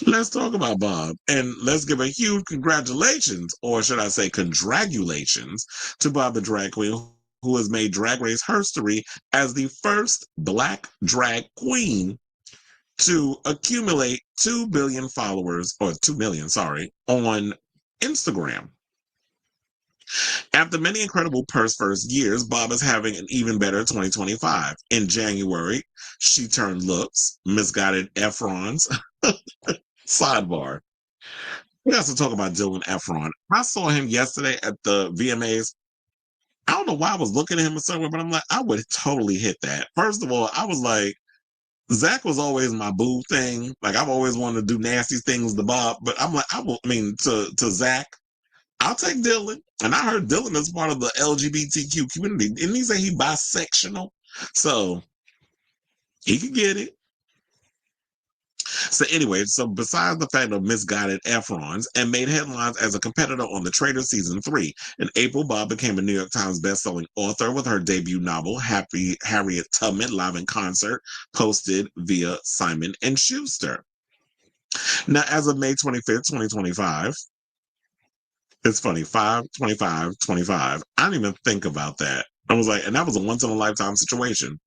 Let's talk about Bob and let's give a huge congratulations, or should I say, congratulations, to Bob the Drag Queen, who has made Drag Race history as the first Black drag queen to accumulate 2 billion followers, or 2 million, sorry, on Instagram. After many incredible first years, Bob is having an even better 2025. In January, she turned looks, misguided Efrons. Sidebar. We got to talk about Dylan Efron. I saw him yesterday at the VMAs. I don't know why I was looking at him a certain way, but I'm like, I would totally hit that. First of all, I was like, Zach was always my boo thing. Like I've always wanted to do nasty things to Bob, but I'm like, to Zach, I'll take Dylan. And I heard Dylan is part of the LGBTQ community. Didn't he say he bisexual? So he could get it. So anyway, so besides the fact of misguided Efrons and made headlines as a competitor on The Traitor season 3, in April, Bob became a New York Times bestselling author with her debut novel, Happy Harriet Tubman, live in concert, posted via Simon and Schuster. Now, as of May 25th, 2025, it's funny, 5/25/25. I didn't even think about that. I was like, and that was a once in a lifetime situation.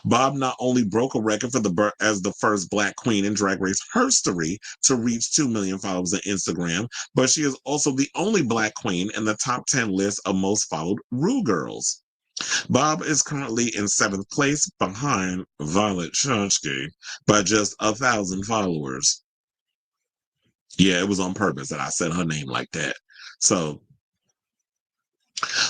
Bob not only broke a record for as the first Black queen in Drag Race history to reach 2 million followers on Instagram, but she is also the only Black queen in the top 10 list of most followed Rue girls. Bob is currently in 7th place behind Violet Chachki by just 1,000 followers. Yeah, it was on purpose that I said her name like that. So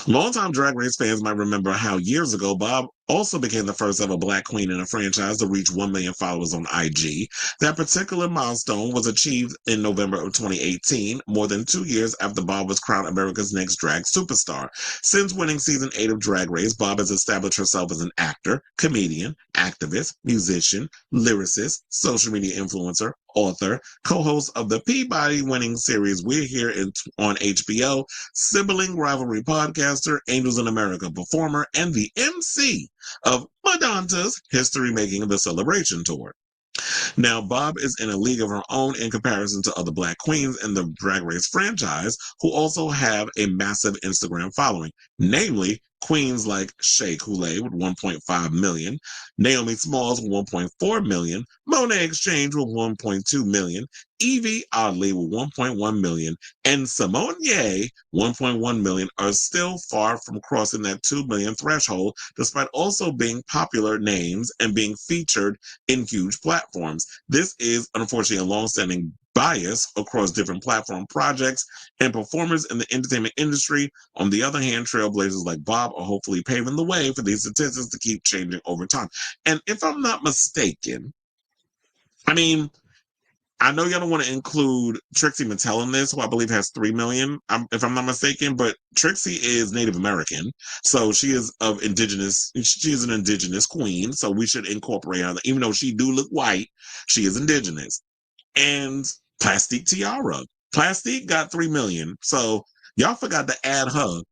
longtime Drag Race fans might remember how years ago Bob also became the first ever Black queen in a franchise to reach 1 million followers on IG. That particular milestone was achieved in November of 2018, more than 2 years after Bob was crowned America's Next Drag Superstar. Since winning season 8 of Drag Race, Bob has established herself as an actor, comedian, activist, musician, lyricist, social media influencer, author, co-host of the Peabody-winning series We're Here on HBO, sibling rivalry podcaster, Angels in America performer, and the MC of Madonna's History Making the Celebration Tour. Now, Bob is in a league of her own in comparison to other Black queens in the Drag Race franchise who also have a massive Instagram following, namely queens like Shea Coulee with 1.5 million, Naomi Smalls with 1.4 million, Monet Exchange with 1.2 million, Evie Oddly with 1.1 million, and Simone Ye, 1.1 million, are still far from crossing that 2 million threshold, despite also being popular names and being featured in huge platforms. This is unfortunately a long-standing bias across different platform projects and performers in the entertainment industry. On the other hand, trailblazers like Bob are hopefully paving the way for these statistics to keep changing over time. And if I'm not mistaken, I mean, I know y'all don't want to include Trixie Mattel in this, who I believe has 3 million, if I'm not mistaken, but Trixie is Native American. So she is she is an indigenous queen. So we should incorporate her. Even though she do look white, she is indigenous. And Plastique Tiara. Plastique got 3 million. So y'all forgot to add her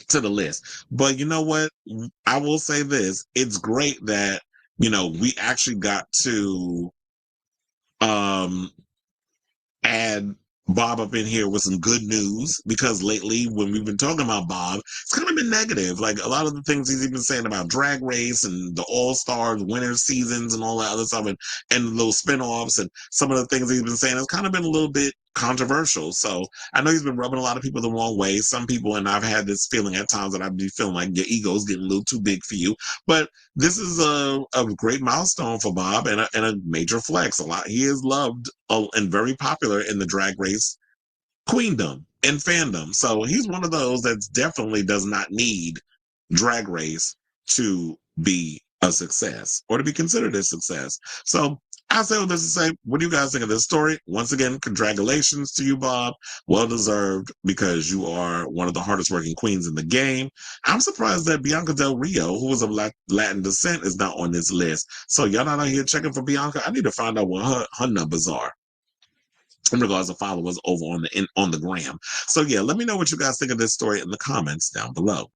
to the list. But you know what? I will say this. It's great that, we actually got to um add Bob up in here with some good news, because lately when we've been talking about Bob, it's kind of been negative. Like a lot of the things he's even saying about Drag Race and the All Stars winter seasons and all that other stuff, and those spinoffs and some of the things he's been saying has kind of been a little bit controversial. So I know he's been rubbing a lot of people the wrong way. Some people, and I've had this feeling at times that I'd be feeling like your ego's getting a little too big for you. But this is a great milestone for Bob and a major flex. He is loved and very popular in the Drag Race queendom and fandom. So he's one of those that definitely does not need Drag Race to be a success or to be considered a success. So I say all this to say, what do you guys think of this story? Once again, congratulations to you, Bob. Well deserved, because you are one of the hardest working queens in the game. I'm surprised that Bianca Del Rio, who was of Latin descent, is not on this list. So y'all not out here checking for Bianca? I need to find out what her numbers are in regards to followers over on the gram. So yeah, let me know what you guys think of this story in the comments down below.